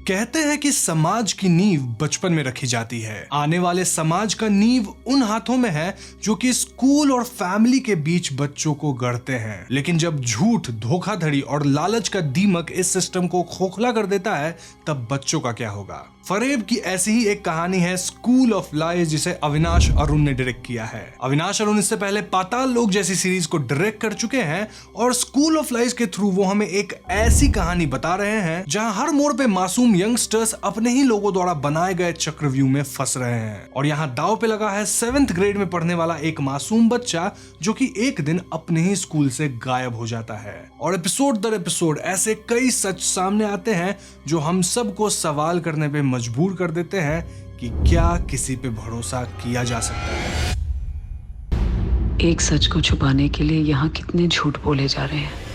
कहते हैं कि समाज की नींव बचपन में रखी जाती है। आने वाले समाज का नींव उन हाथों में है जो कि स्कूल और फैमिली के बीच बच्चों को गढ़ते हैं। लेकिन जब झूठ, धोखाधड़ी और लालच का दीमक इस सिस्टम को खोखला कर देता है, तब बच्चों का क्या होगा। फरेब की ऐसी ही एक कहानी है स्कूल ऑफ लाइज, जिसे अविनाश अरुण ने डायरेक्ट किया है। अविनाश अरुण इससे पहले पाताल लोक जैसी सीरीज को डायरेक्ट कर चुके हैं और स्कूल ऑफ लाइज के थ्रू वो हमें एक ऐसी कहानी बता रहे हैं जहां हर मोड़ पे मासूम यंगस्टर्स अपने ही लोगों द्वारा बनाए गए चक्रव्यूह में फंस रहे हैं। और यहाँ दांव पे लगा है 7th ग्रेड में पढ़ने वाला एक मासूम बच्चा जो कि एक दिन अपने ही स्कूल से गायब हो जाता है। और एपिसोड दर एपिसोड ऐसे कई सच सामने आते हैं जो हम सबको सवाल करने पे मजबूर कर देते हैं कि क्या किसी पे भरोसा किया जा सकता है। एक सच को छुपाने के लिए यहाँ कितने झूठ बोले जा रहे हैं।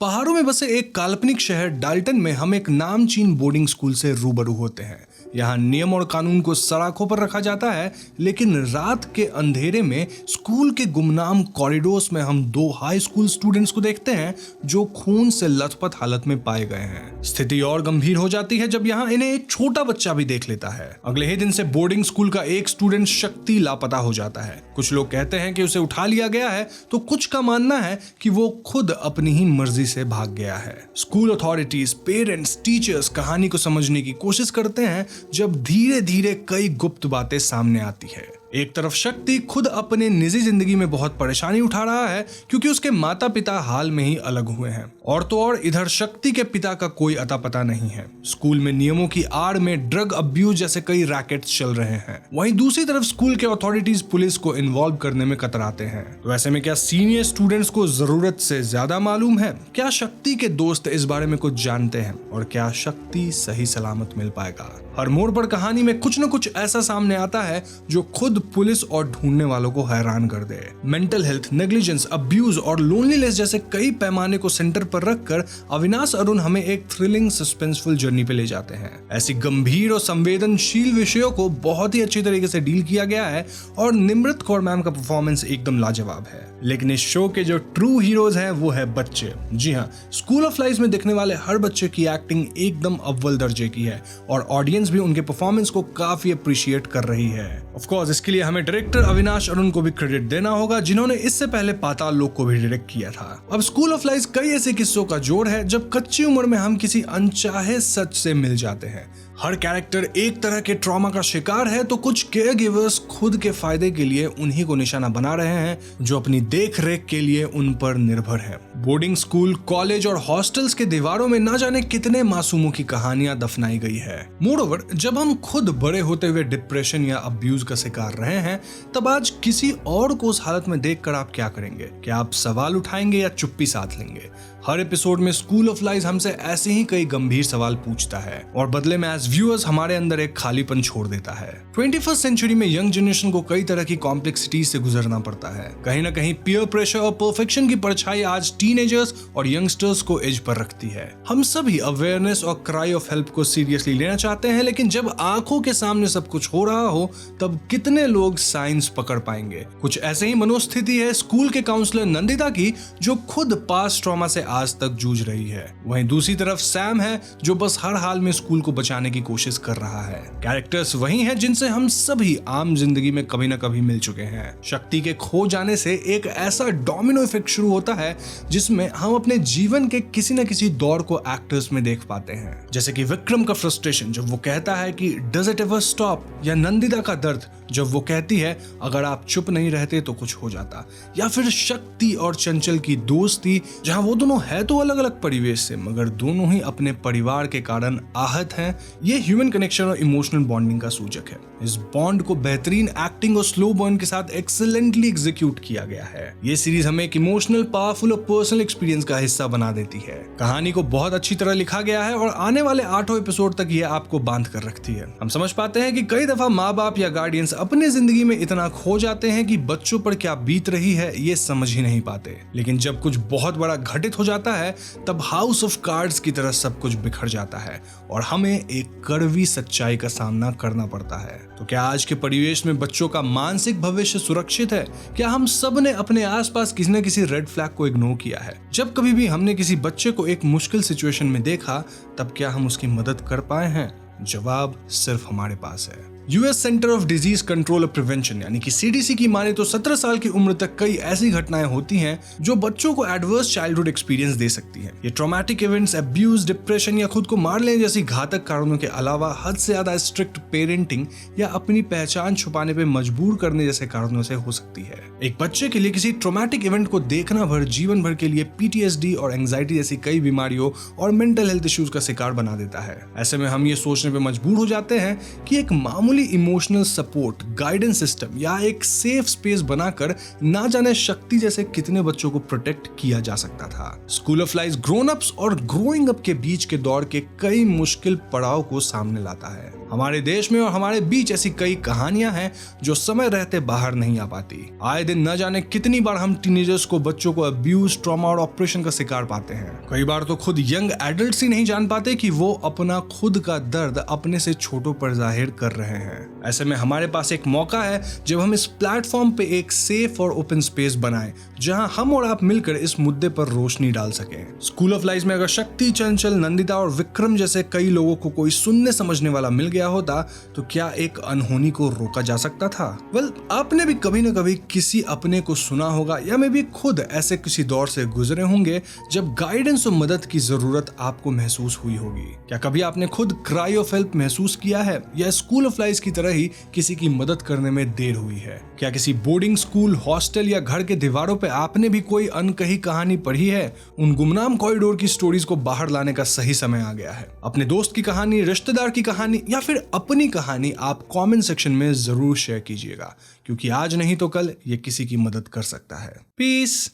पहाड़ों में बसे एक काल्पनिक शहर डाल्टन में हम एक नामचीन बोर्डिंग स्कूल से रूबरू होते हैं। यहाँ नियम और कानून को सड़कों पर रखा जाता है, लेकिन रात के अंधेरे में स्कूल के गुमनाम कॉरिडोर्स में हम 2 हाई स्कूल स्टूडेंट्स को देखते हैं जो खून से लथपथ हालत में पाए गए हैं। स्थिति और गंभीर हो जाती है जब यहाँ इन्हें एक छोटा बच्चा भी देख लेता है। अगले ही दिन से बोर्डिंग स्कूल का एक स्टूडेंट शक्ति लापता हो जाता है। कुछ लोग कहते हैं कि उसे उठा लिया गया है, तो कुछ का मानना है कि वो खुद अपनी ही मर्जी से भाग गया है। स्कूल अथॉरिटीज, पेरेंट्स, टीचर्स कहानी को समझने की कोशिश करते हैं जब धीरे धीरे कई गुप्त बातें सामने आती है। एक तरफ शक्ति खुद अपने निजी जिंदगी में बहुत परेशानी उठा रहा है क्योंकि उसके माता पिता हाल में ही अलग हुए हैं, और तो और इधर शक्ति के पिता का कोई अता पता नहीं है। स्कूल में नियमों की आड़ में ड्रग अब्यूज जैसे कई रैकेट्स चल रहे हैं। वहीं दूसरी तरफ स्कूल के अथॉरिटीज पुलिस को इन्वॉल्व करने में कतराते हैं। तो ऐसे में क्या सीनियर स्टूडेंट्स को जरूरत से ज्यादा मालूम है? क्या शक्ति के दोस्त इस बारे में कुछ जानते हैं? और क्या शक्ति सही सलामत मिल पाएगा? हर मोड़ पर कहानी में कुछ न कुछ ऐसा सामने आता है जो खुद पुलिस और ढूंढने वालों को हैरान कर दे। मेंटल हेल्थ, नेग्लिजेंस, अब्यूज और लोनलीनेस जैसे कई पैमाने को सेंटर पर रखकर अविनाश अरुण हमें एक थ्रिलिंग सस्पेंसफुल जर्नी पे ले जाते हैं। ऐसी गंभीर और संवेदनशील विषयों को बहुत ही अच्छी तरीके से डील किया गया है और निमृत कौर मैम का परफॉर्मेंस एकदम लाजवाब है। लेकिन इस शो के जो ट्रू हीरोज हैं वो है बच्चे। जी हाँ, स्कूल ऑफ लाइज में दिखने वाले हर बच्चे की एक्टिंग एकदम अव्वल दर्जे की है और ऑडियंस भी उनके परफॉर्मेंस को काफी अप्रिशिएट कर रही है। ऑफ कोर्स इसके लिए हमें डायरेक्टर अविनाश अरुण को भी क्रेडिट देना होगा, जिन्होंने इससे पहले पाताल लोक को भी डायरेक्ट किया था। अब स्कूल ऑफ लाइज कई ऐसे किस्सों का जोड़ है जब कच्ची उम्र में हम किसी अनचाहे सच से मिल जाते हैं। हर कैरेक्टर एक तरह के ट्रॉमा का शिकार है, तो कुछ केयर गिवर्स खुद के फायदे के लिए उन्हीं को निशाना बना रहे हैं जो अपनी देख रेख के लिए उन पर निर्भर है। बोर्डिंग स्कूल, कॉलेज और हॉस्टल्स के दीवारों में न जाने कितने मासूमों की कहानियां दफनाई गई है। मोरओवर, जब हम खुद बड़े होते हुए डिप्रेशन या अब्यूज का शिकार रहे हैं, तब आज किसी और को उस हालत में देखकर आप क्या करेंगे? क्या आप सवाल उठाएंगे या चुप्पी साध लेंगे? हर एपिसोड में स्कूल ऑफ लाइज हमसे ऐसे ही कई गंभीर सवाल पूछता है और बदले में एज व्यूअर्स हमारे अंदर एक खालीपन छोड़ देता है। 21st सेंचुरी में यंग जनरेशन को कई तरह की कॉम्प्लेक्सिटी से गुजरना पड़ता है। कहीं ना कहीं पीयर प्रेशर और परफेक्शन की परछाई आज टीनेजर्स और यंगस्टर्स को एज पर रखती है। हम सभी अवेयरनेस और क्राई ऑफ हेल्प को सीरियसली लेना चाहते हैं, लेकिन जब आंखों के सामने सब कुछ हो रहा हो तब कितने लोग साइंस पकड़ पाएंगे? कुछ ऐसे ही मनोस्थिति है स्कूल के काउंसलर नंदिता की, जो खुद पास्ट ट्रॉमा से आज तक जूझ रही है। वहीं दूसरी तरफ सैम है जो बस हर हाल में स्कूल को बचाने की कोशिश कर रहा है। कैरेक्टर्स वही हैं जिनसे हम सभी आम जिंदगी में कभी ना कभी मिल चुके हैं। शक्ति के खो जाने से एक ऐसा डोमिनो इफेक्ट शुरू होता है जिसमें हम अपने जीवन के किसी न किसी दौर को एक्टर्स में देख पाते हैं। जैसे कि विक्रम का फ्रस्ट्रेशन जब वो कहता है कि डज इट एवर स्टॉप, या नंदिता का दर्द जब वो कहती है अगर आप चुप नहीं रहते तो कुछ हो जाता, या फिर शक्ति और चंचल की दोस्ती जहां वो दोनों है तो अलग अलग परिवेश से मगर दोनों ही अपने परिवार के कारण आहत हैं। ये ह्यूमन कनेक्शन और इमोशनल बॉन्डिंग का सूचक है। इस बॉन्ड को बेहतरीन एक्टिंग और स्लो बर्न के साथ एक्सीलेंटली एग्जीक्यूट किया गया है। ये सीरीज हमें एक इमोशनल, पावरफुल और पर्सनल एक्सपीरियंस का हिस्सा बना देती है। कहानी को बहुत अच्छी तरह लिखा गया है और आने वाले 8 एपिसोड तक ये आपको बांध कर रखती है। हम समझ पाते हैं कि कई दफा माँ बाप या गार्डियंस अपने जिंदगी में इतना खो जाते हैं कि बच्चों पर क्या बीत रही है ये समझ ही नहीं पाते, लेकिन जब कुछ बहुत बड़ा घटित हो जाता है तब हाउस ऑफ कार्ड्स की तरह सब कुछ बिखर जाता है और हमें एक कड़वी सच्चाई का सामना करना पड़ता है। तो क्या आज के परिवेश में बच्चों का मानसिक भविष्य सुरक्षित है? क्या हम सब ने अपने आसपास किसी न किसी रेड फ्लैग को इग्नोर किया है? जब कभी भी हमने किसी बच्चे को एक मुश्किल सिचुएशन में देखा, तब क्या हम उसकी मदद कर पाए हैं? जवाब सिर्फ हमारे पास है। US centre of disease control और प्रिवेंशन यानी कि सीडीसी की माने तो 17 साल की उम्र तक कई ऐसी घटनाएं होती हैं जो बच्चों को एडवर्स चाइल्डहुड एक्सपीरियंस दे सकती हैं। ये ट्रॉमेटिक इवेंट्स अब्यूज, डिप्रेशन या खुद को मार लेने जैसी घातक कारणों के अलावा हद से ज्यादा स्ट्रिक्ट पेरेंटिंग या अपनी पहचान छुपाने पे मजबूर करने जैसे कारणों से हो सकती है। एक बच्चे के लिए किसी ट्रॉमेटिक इवेंट को देखना भर जीवन भर के लिए पीटीएसडी और एंजाइटी जैसी कई बीमारियों और मेंटल हेल्थ इश्यूज का शिकार बना देता है। ऐसे में हम ये सोचने पे मजबूर हो जाते हैं कि एक मामूली इमोशनल सपोर्ट, गाइडेंस सिस्टम या एक सेफ स्पेस बनाकर ना जाने शक्ति जैसे कितने बच्चों को प्रोटेक्ट किया जा सकता था। School of life grown ups और ग्रोइंग अप के बीच के दौर के कई मुश्किल पड़ाव को सामने लाता है। हमारे देश में और हमारे बीच ऐसी कई कहानियां हैं जो समय रहते बाहर नहीं आ पाती। आए दिन न जाने कितनी बार हम टीनेजर्स को, बच्चों को अब्यूज, ट्रॉमा और ऑपरेशन का शिकार पाते हैं। कई बार तो खुद यंग एडल्ट्स ही नहीं जान पाते कि वो अपना खुद का दर्द अपने से छोटों पर जाहिर कर रहे हैं। ऐसे में हमारे पास एक मौका है जब हम इस प्लेटफॉर्म पे एक सेफ और ओपन स्पेस बनाएं जहां हम और आप मिलकर इस मुद्दे पर रोशनी डाल सकें। स्कूल ऑफ लाइफ में अगर शक्ति, चंचल, नंदिता और विक्रम जैसे कई लोगों को कोई सुनने समझने वाला मिल गया होता तो क्या एक अनहोनी को रोका जा सकता था? आपने भी कभी न कभी किसी अपने को सुना होगा या मैं भी खुद ऐसे किसी दौर से गुजरे होंगे जब गाइडेंस और मदद की जरूरत आपको महसूस हुई होगी। क्या कभी आपने खुद क्राई ऑफ हेल्प महसूस किया है या स्कूल ऑफ लाइफ की तरह ही किसी की मदद करने में देर हुई है? क्या किसी बोर्डिंग स्कूल, हॉस्टल या घर के दीवारों पे आपने भी कोई अनकही कहानी पढ़ी है? उन गुमनाम कॉरिडोर की स्टोरीज को बाहर लाने का सही समय आ गया है। अपने दोस्त की कहानी, रिश्तेदार की कहानी या फिर अपनी कहानी आप कमेंट सेक्शन में जरूर शेयर कीजिएगा, क्योंकि आज नहीं तो कल ये किसी की मदद कर सकता है। पीस।